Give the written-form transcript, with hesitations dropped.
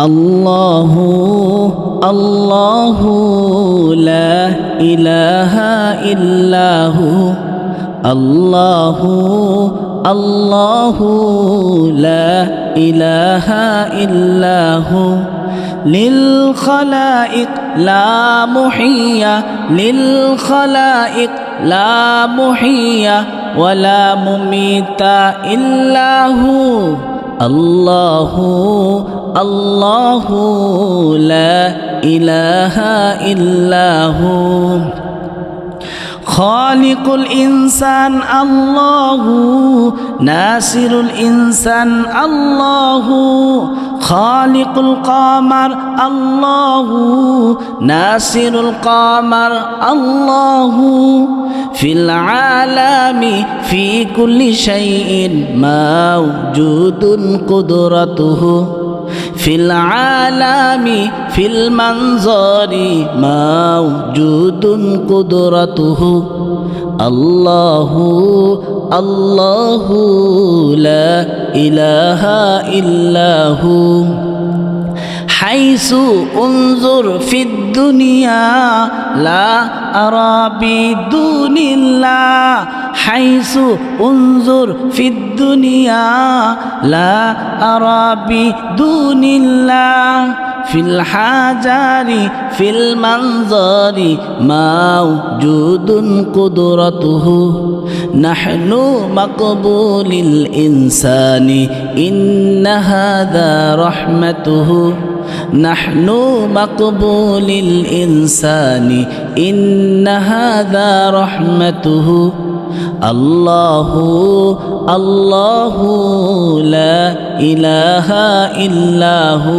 আল্লাহু আল্লাহু লা ইলাহা ইল্লাহু আল্লাহু আল্লাহু লা ইলাহা ইল্লাহু লিল খালাইক লা মুহিয়া লিল খালাইক লা মুহিয়া ওয়ালা মুমিতা ইল্লাহু আল্লাহু আল্লাহু লা ইলাহা ইল্লাহু খালিকুল ইনসান আল্লাহু নাসিরুল ইনসান আল্লাহু খালিকুল কামার আল্লাহু নাসিরুল কামার আল্লাহু ফিল আলামি ফি কুল্লি শাইইন মাওজুদুন কুদরাতুহু ফিল আলামি ফিল মানজারি মাওজুদুন কুদরাতুহু আল্লাহু আল্লাহু লা ইলাহা ইল্লাহু হাইসু উনজুর ফিদ দুনিয়া লা আরা বিদুনিল্লাহ হাইসু উনজুর ফিদ দুনিয়া লা আরা বিদুনিল্লাহ ফিল হাজারি ফিল মানজারি মাওজুদুন কুদরাতুহু নাহনু মাকবুলিল ইনসানি ইন্না হাযা রাহমাতুহু নাহনু মাকবুলিল ইনসানি ইন্না হাযা রাহমাতুহু আল্লাহু আল্লাহু লা ইলাহা ইল্লাহু